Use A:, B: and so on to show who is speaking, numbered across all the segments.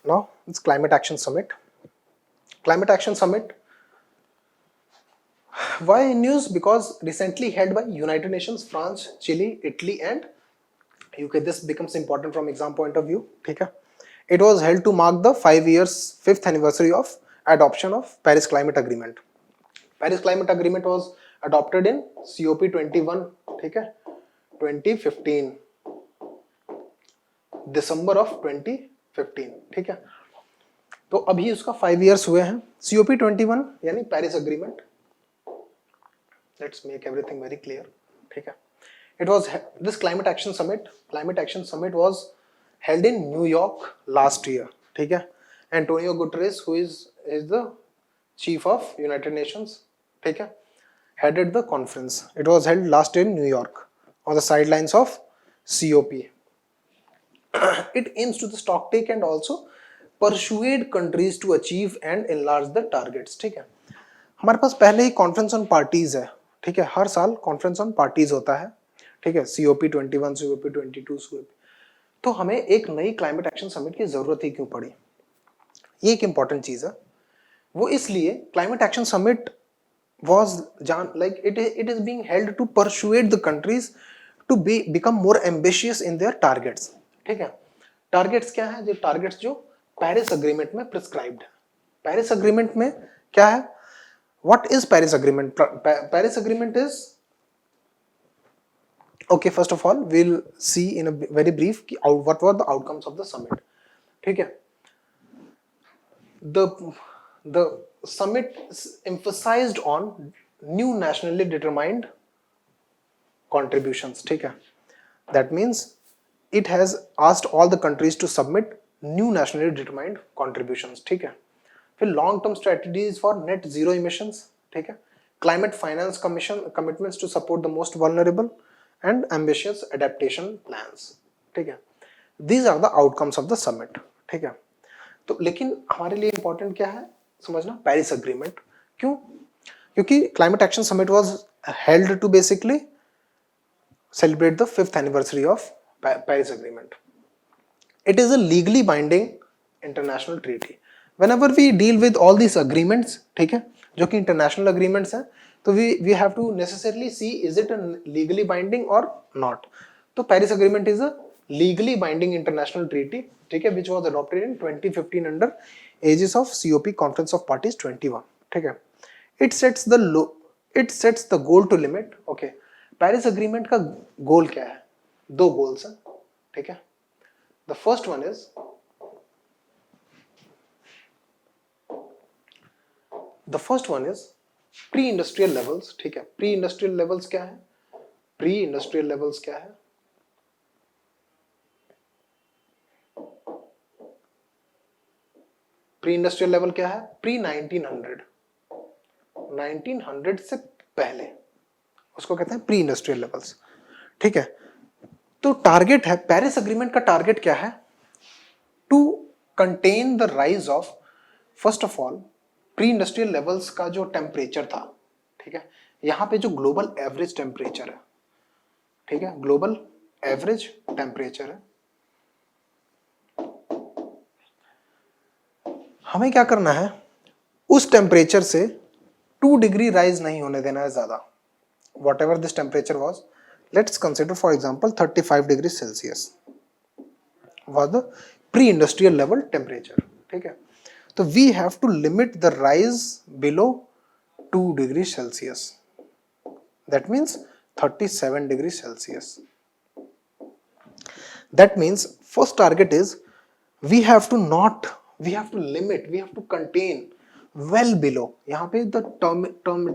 A: Now it's Climate Action Summit. Climate Action Summit. Why in news? Because recently held by United Nations, France, Chile, Italy, and UK. This becomes important from exam point of view. ठीक है? It was held to mark the 5th anniversary of adoption of Paris Climate Agreement. Paris Climate Agreement was adopted in COP21. ठीक है? 2015. December of 2015. ठीक है? तो अभी उसका 5 years हुए हैं. COP21 यानी Paris agreement. Let's make everything very clear. ठीक है? It was this Climate Action Summit was held in New York last year. ठीक है? Antonio Guterres, who is the chief of United Nations, ठीक है, headed the conference. It was held last year in New York on the sidelines of COP. It aims to the stocktake and also persuade countries to achieve and enlarge the targets. ठीक है? हमारे पास पहले ही conference on parties है. ठीक है? हर साल conference on parties होता है. ठीक है? COP21, COP22, COP. तो हमें एक नई क्लाइमेट एक्शन समिट की जरूरत ही क्यों पड़ी? ये एक इंपॉर्टेंट चीज है. वो इसलिए climate action summit was like it is being held to persuade the countries to become more ambitious in their targets. ठीक है? टारगेट्स क्या है? जो टारगेट्स जो पेरिस अग्रीमेंट में प्रिस्क्राइब्ड है. पेरिस अग्रीमेंट में क्या है? What is Paris Agreement? Paris Agreement is, okay, first of all we'll see in a very brief what were the outcomes of the summit. ठीक है? The summit emphasized on new nationally determined contributions. ठीक है? That means it has asked all the countries to submit new nationally determined contributions. ठीक है? फिर long term strategies for net zero emissions. ठीक है? Climate finance commission commitments to support the most vulnerable and ambitious adaptation plans. ठीक है? These are the outcomes of the summit. ठीक है? तो लेकिन हमारे लिए इंपॉर्टेंट क्या है समझना? Paris agreement. क्यों? क्योंकि climate action summit was held to basically celebrate the 5th anniversary of Paris Agreement. It is a legally binding international treaty. Whenever we deal with all these agreements, ठीक है, जो कि international agreements हैं, तो we have to necessarily see is it a legally binding or not. तो Paris Agreement is a legally binding international treaty, ठीक है, which was adopted in 2015 under aegis of COP Conference of Parties 21. ठीक है? It sets the goal to limit. Okay, Paris agreement का गोल क्या है? 2 goals हैं. ठीक है? The first one is pre industrial levels. ठीक है? प्री इंडस्ट्रियल लेवल्स क्या है? प्री इंडस्ट्रियल लेवल्स क्या है? प्री इंडस्ट्रियल लेवल क्या है? प्री 1900 से पहले उसको कहते हैं प्री इंडस्ट्रियल लेवल्स. ठीक है? तो टारगेट है, पेरिस अग्रीमेंट का टारगेट क्या है? To contain the rise of, first of all pre industrial levels का जो टेम्परेचर था. ठीक है? यहां पे जो ग्लोबल एवरेज टेम्परेचर है, ठीक है, ग्लोबल एवरेज टेम्परेचर है, हमें क्या करना है? उस टेम्परेचर से 2 डिग्री राइज नहीं होने देना है ज्यादा. Whatever this temperature was, let's consider for example 35 degrees Celsius was the pre-industrial level temperature. ठीक है? तो we have to limit the rise below 2 degrees Celsius. That means 37 degrees Celsius. That means first target is we have to limit, we have to contain well below. यहाँ पे the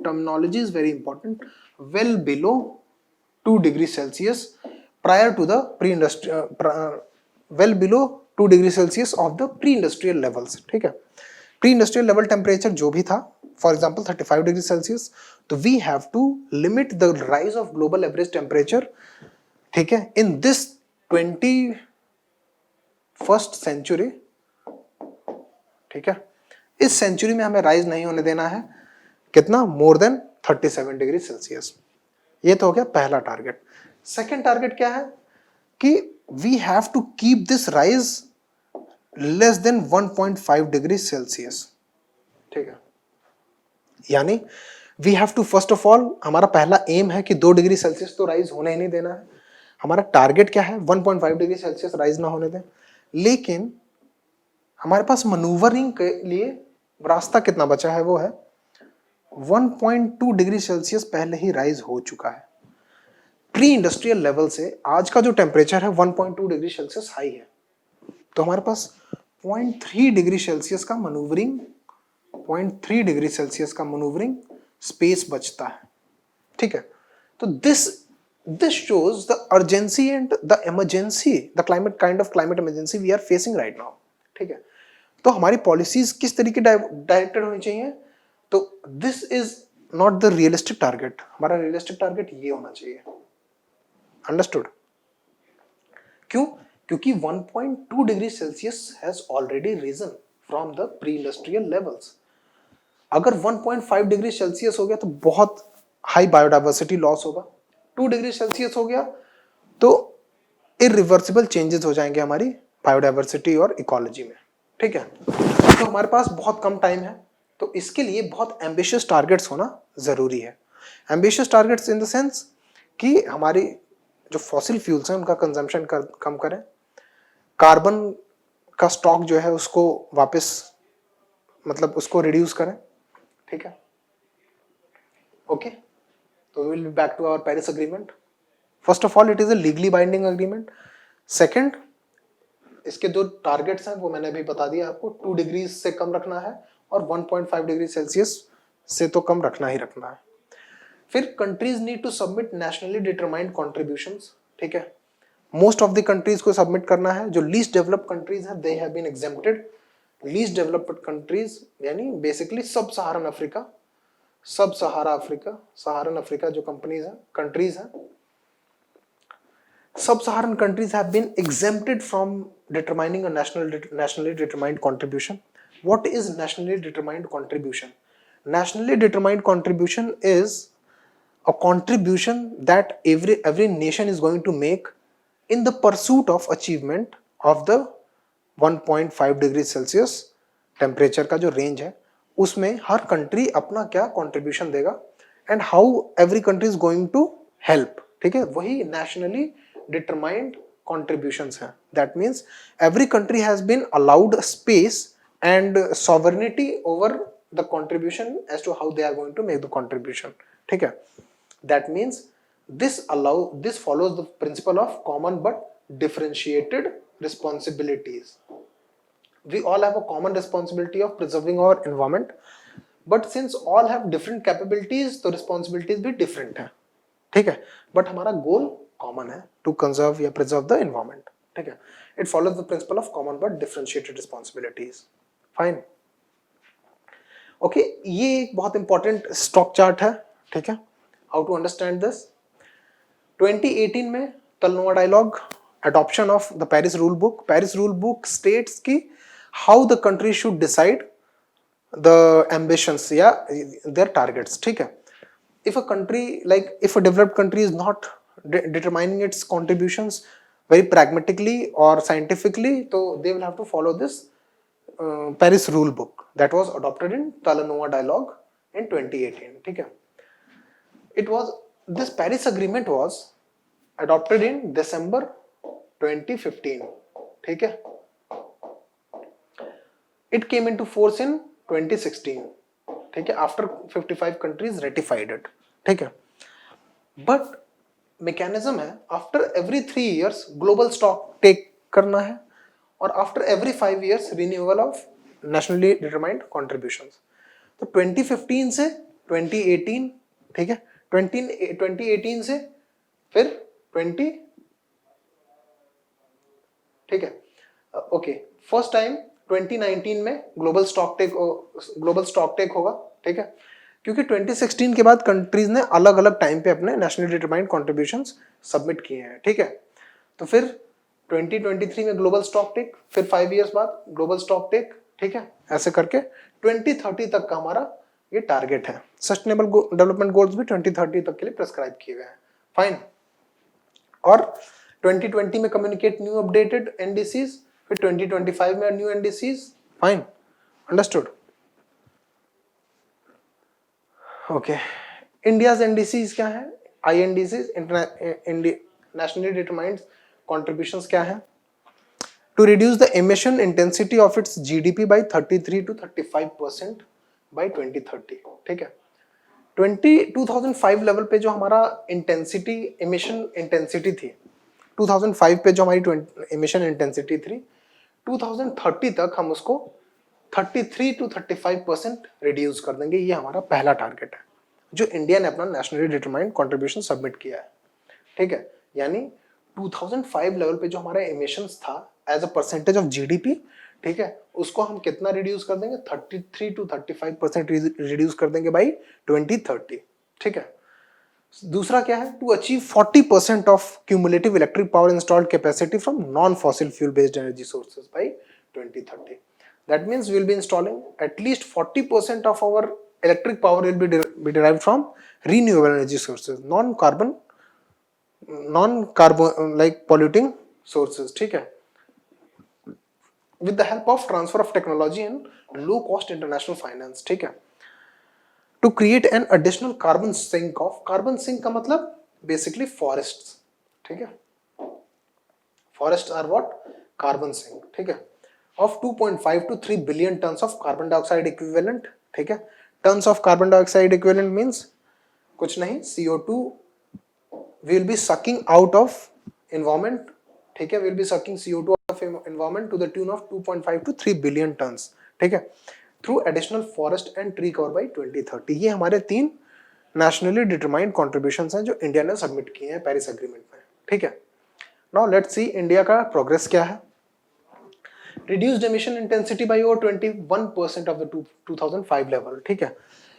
A: terminology is very important. Well below 2 degrees Celsius prior to the well below 2 degrees Celsius of the pre-industrial levels. ठीक है? Pre-industrial level temperature जो भी था, for example 35 degrees Celsius, तो we have to limit the rise of global average temperature. ठीक है? In this 21st century. ठीक है? इस सेंचुरी में हमें राइज नहीं होने देना है. कितना? More than 37 degree Celsius. ये तो हो गया पहला टारगेट. सेकेंड टारगेट क्या है? कि we have to keep this rise less than 1.5 degree celsius, ठीक है। यानी we have to first of all, हमारा पहला एम है कि 2 डिग्री सेल्सियस तो राइज होने ही नहीं देना है। हमारा टारगेट क्या है, 1.5 डिग्री सेल्सियस राइज ना होने दें। लेकिन हमारे पास मनूवरिंग के लिए रास्ता कितना बचा है, वो है 1.2 डिग्री सेल्सियस पहले ही राइज हो चुका है। प्री इंडस्ट्रियल लेवल से आज का जो टेम्परेचर है 1.2 डिग्री सेल्सियस हाई है, तो हमारे पास 0.3 डिग्री सेल्सियस का मनूवरिंग 0.3 डिग्री सेल्सियस का मनूवरिंग स्पेस बचता है, ठीक है। तो this shows the urgency and the emergency, the climate kind of climate emergency we are facing right now, ठीक है। तो हमारी पॉलिसीज किस तरीके डायरेक्टेड होनी चाहिए, तो this is not the realistic target, हमारा रियलिस्टिक टारगेट ये होना चाहिए। अंडरस्टूड? क्यों? क्योंकि 1.2 degree celsius has already risen from the pre industrial levels. अगर 1.5 डिग्री सेल्सियस हो गया तो बहुत हाई बायोडाइवर्सिटी लॉस होगा, 2 डिग्री सेल्सियस हो गया तो इरिवर्सिबल चेंजेस हो जाएंगे हमारी बायोडाइवर्सिटी और इकोलॉजी में, ठीक है। तो हमारे पास बहुत कम टाइम है, तो इसके लिए बहुत एम्बिशियस टारगेट्स होना जरूरी है। Ambitious targets in the sense कि हमारी जो फॉसिल फ्यूल्स हैं उनका कंजम्पशन कम करें, कार्बन का स्टॉक जो है उसको वापस मतलब उसको रिड्यूस करें, ठीक है। ओके, तो will be back to our Paris agreement. First of all it is a legally binding agreement. Second, इसके जो टारगेट्स हैं वो मैंने अभी बता दिया आपको, 2 डिग्री से कम रखना है और 1.5 डिग्री सेल्सियस से तो कम रखना ही रखना है। फिर countries need to submit nationally determined contributions, ठीक है। मोस्ट ऑफ द कंट्रीज को सबमिट करना है। जो लीस्ट डेवलप्ड कंट्रीज हैं they have been exempted. Least developed countries यानी बेसिकली सब सहारन अफ्रीका, सब सहारन अफ्रीका जो कंट्रीज हैं, sub-Saharan countries have been exempted from determining a nationally determined contribution. What is nationally determined contribution? Nationally determined contribution is a contribution that every nation is going to make in the pursuit of achievement of the 1.5 degree Celsius temperature का जो range है उसमें हर country अपना क्या contribution देगा and how every country is going to help, ठीक है। वही नेशनली determined contributions हैं। That means every country has been allowed space and sovereignty over the contribution as to how they are going to make the contribution, ठीक है। That means this follows the principle of common but differentiated responsibilities. We all have a common responsibility of preserving our environment, but since all have different capabilities, तो responsibilities भी different हैं, ठीक है। But हमारा गोल common है, to conserve या preserve the environment, ठीक है। It follows the principle of common but differentiated responsibilities. Fine, okay. ये एक बहुत इंपॉर्टेंट स्टॉक चार्ट है, ठीक है। How to understand this? 2018 में तलनोआ dialogue, adoption of the Paris rule book. Paris rule book states कि how the country should decide the ambitions या their targets, ठीक है। If a country like if a developed country is not determining its contributions very pragmatically or scientifically, so they will have to follow this Paris rule book that was adopted in Talanoa dialogue in 2018, ठीक है। This Paris agreement was adopted in December 2015, ठीक है। It came into force in 2016, ठीक है, after 55 countries ratified it, ठीक है। But mechanism है after every 3 years global stock take करना है और after every 5 years renewal of nationally determined contributions. तो 2015 से 2018, ठीक है, 2018 से फिर 20, ठीक है, ओके। फर्स्ट टाइम 2019 में ग्लोबल स्टॉक टेक होगा, ठीक है, क्योंकि 2016 के बाद कंट्रीज ने अलग अलग टाइम पे अपने नेशनली डिटरमाइंड कॉन्ट्रीब्यूशंस सबमिट किए हैं, ठीक है। तो फिर 2023 में ग्लोबल स्टॉक टेक, फिर 5 इयर्स बाद ग्लोबल स्टॉक टेक, ठीक है। ऐसे करके 2030 तक का हमारा ये टारगेट है। सस्टेनेबल डेवलपमेंट गोल्स भी 2030 तक के लिए प्रेस्क्राइब किए गए हैं। फाइन, और 2020 में कम्युनिकेट न्यू अपडेटेड एनडीसीज, फिर 2025 में new NDCs, fine, understood. Okay, India's NDCs क्या है, आईएनडीसीज, नेशनली डिटरमाइंड कॉन्ट्रीब्यूशंस क्या है, to reduce the emission intensity of its GDP by 33 to 35% by 2030, ठीक है। 2005 लेवल पे जो हमारा इंटेंसिटी, एमिशन इंटेंसिटी थी, 2005 पे जो हमारी एमिशन इंटेंसिटी थी, 2030 तक हम उसको 33 टू 35% रिड्यूस कर देंगे। ये हमारा पहला टारगेट है जो इंडिया ने अपना नेशनली डिटरमाइंड कंट्रीब्यूशन सबमिट किया है, ठीक है। यानी 2005 लेवल पे जो हमारा एमिशंस था as a percentage of GDP, ठीक है, उसको हम कितना रिड्यूस कर देंगे, 33 टू 35% रिड्यूस कर देंगे बाई 2030, ठीक है। दूसरा क्या है, to achieve 40% of cumulative electric power installed capacity from non fossil fuel based energy sources by 2030। That means we will be installing at least 40% of our electric power will be derived from renewable energy sources, non-carbon like polluting sources, ठीक है, with the help of transfer of technology and low cost international finance, ठीक है, to create an additional carbon sink of, carbon sink का मतलब basically forests, ठीक है, forests are what, carbon sink, ठीक है, of 2.5 to 3 billion tons of carbon dioxide equivalent, ठीक है। tons of carbon dioxide equivalent means कुछ नहीं, CO2 will be sucking out of environment, ठीक है, will be sucking CO2 of environment to the tune of 2.5 to 3 billion tons, ठीक है, through additional forest and tree cover by 2030। ये हमारे 3 nationally determined contributions हैं जो इंडिया ने submit किए हैं पेरिस एग्रीमेंट में, ठीक है। Now let's see इंडिया का प्रोग्रेस क्या है। Reduced emission intensity by over 21% of the 2005 level, ठीक है।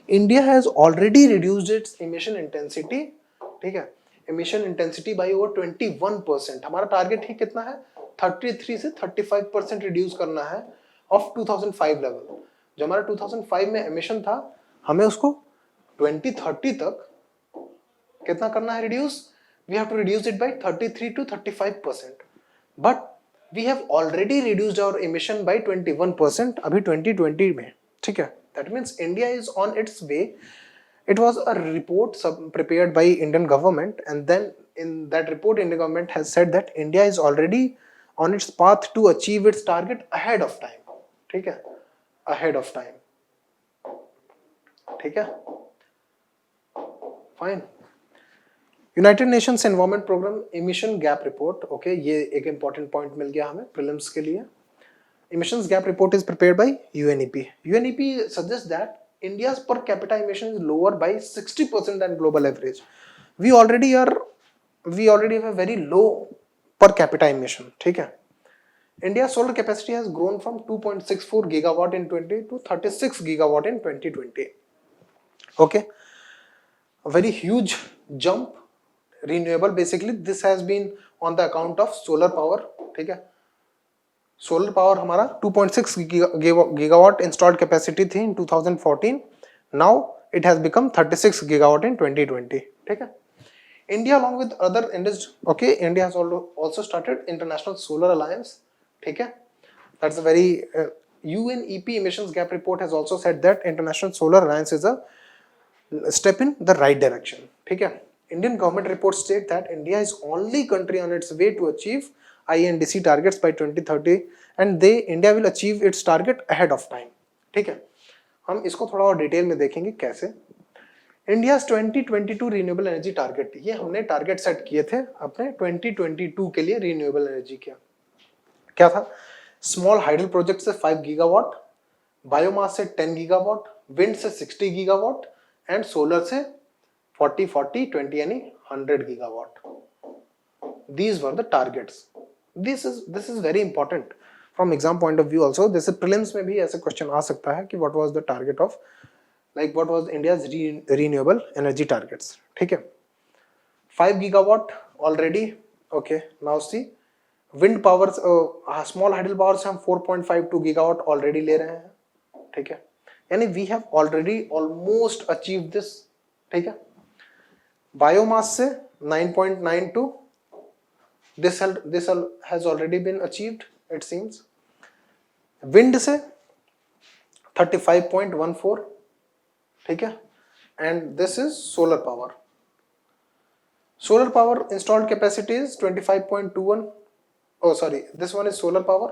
A: India has already reduced its emission intensity, ठीक है, emission intensity by over 21%। हमारा टारगेट ही कितना है, 33 से 35% रिड्यूस करना है ऑफ 2005 लेवल। जो हमारा 2005 में एमिशन था, हमें उसको 2030 तक कितना करना है reduce, we have to reduce it by 33 to 35%, but we have already reduced our emission by 21% अभी 2020 में, ठीक है। That means India is on its way. It was a report prepared by Indian government, and then in that report Indian government has said that India is already on its path to achieve its target ahead of time, ठीक है, ahead of time, ठीक है, fine। United nations environment programme emission gap report, okay, ये एक important point मिल गया हमें prelims के लिए। Emissions gap report is prepared by UNEP. UNEP suggest that India's per capita emission is lower by 60% than global average. We already have a very low per capita emission, ठीक है। India's solar capacity has grown from 2.64 gigawatt in 20 to 36 gigawatt in 2020. Okay, a very huge jump। Renewable, basically this has been on the account of solar power, ठीक है। Solar power हमारा 2.6 gigawatt installed capacity थी in 2014, now it has become 36 gigawatt in 2020, ठीक है। India along with other industries, okay, India has also started international solar alliance, ठीक है। That's a very UNEP emissions gap report has also said that international solar alliance is a step in the right direction, ठीक है। Indian government reports state that India is only country on its way to achieve INDC targets by 2030 and India will achieve its target ahead of time, ठीक है। हम इसको थोड़ा और detail में देखेंगे कैसे। India's 2022 रिन्यूएबल एनर्जी टारगेट, ये हमने टारगेट सेट किए थे अपने 2022 के लिए रिन्यूएबल एनर्जी क्या था, स्मॉल हाइडल प्रोजेक्ट से 5 गीगावाट, बायोमास से 10 गीगावाट, विंड से 60 गीगावाट एंड सोलर से 40-40-20 यानी 100 gigawatt. These were the targets. This is very important from exam point of view also. This is prelims में भी ऐसे question आ सकता है कि what was the target of, like what was India's renewable energy targets, ठीक है। 5 gigawatt already, okay, now see wind power, small hydel power से हम 4.52 gigawatt already ले रहे हैं, ठीक है, यानी we have already almost achieved this, ठीक है। बायोमास से 9.92, this has already been achieved it seems. Wind से 35.14, ठीक है, and this is solar power. Solar power installed capacity is 25.21, oh sorry, this one is solar power,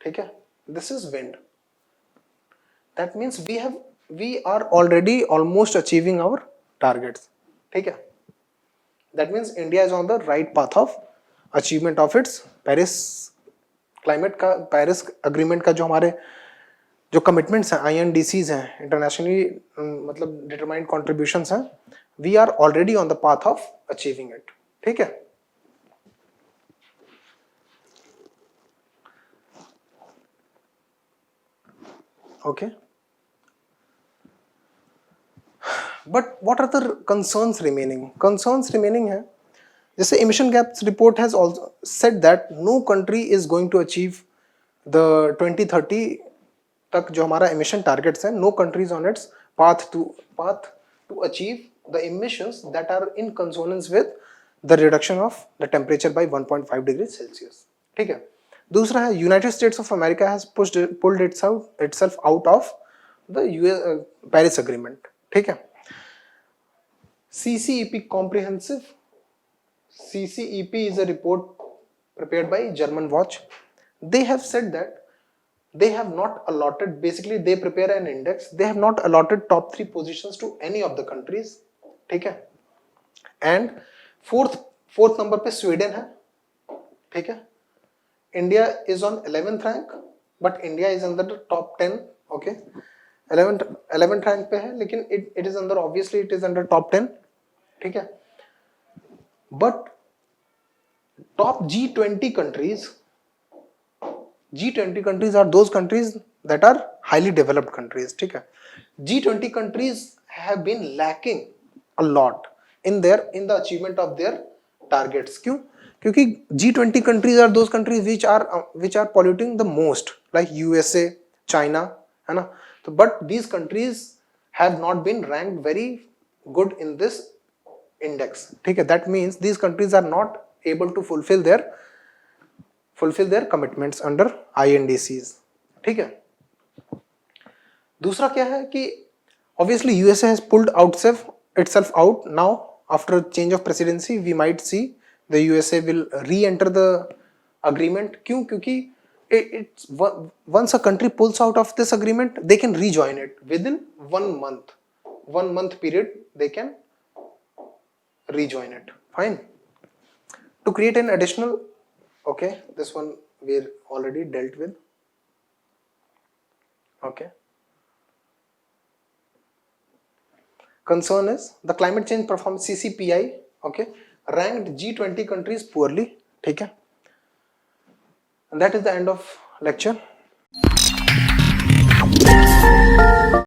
A: ठीक है, this is wind. That means we are already almost achieving our targets, ठीक है। That means India is on the right path of achievement of its Paris climate का, Paris agreement का जो हमारे जो commitments हैं, INDCs हैं, इंटरनेशनली मतलब डिटरमाइंड कॉन्ट्रीब्यूशंस हैं, we are already on the path of achieving it, ठीक है। Okay, but what are the concerns remaining? Concerns remaining है, जैसे emission gaps report has also said that no country is going to achieve the 2030 तक जो हमारा emission targets हैं, no countries on its path to achieve the emissions that are in consonance with the reduction of the temperature bye 1.5 degree celsius, ठीक है। दूसरा है United states of America has pulled itself out of the Paris agreement, ठीक है। CCEP comprehensive, CCEP is a report prepared by German Watch. They have said that they have not allotted, basically they prepare an index, they have not allotted top 3 positions to any of the countries, ठीक है। and fourth number पे Sweden है, ठीक है। India is on 11th rank, but India is under the top 10, okay, 11th rank पे है, लेकिन it is under, obviously it is under top 10, ठीक है। But top G20 countries, G20 countries are those countries that are highly developed countries, ठीक है। G20 countries have been lacking a lot in the achievement of their targets. क्यों? क्योंकि G20 countries are those countries which are polluting the most, like USA, China, है ना। तो but these countries have not been ranked very good in this index, ठीक है। That means these countries are not able to fulfill their commitments under INDCs, ठीक है। दूसरा क्या है कि obviously USA has pulled itself out now after change of presidency. We might see the USA will re-enter the agreement. क्यों? क्योंकि it's once a country pulls out of this agreement, they can rejoin it within 1 month. 1 month period they can rejoin it. Fine. To create an additional, okay, this one we're already dealt with. Okay. Concern is the climate change performance, CCPI, okay, ranked G20 countries poorly, ठीक है। And that is the end of lecture.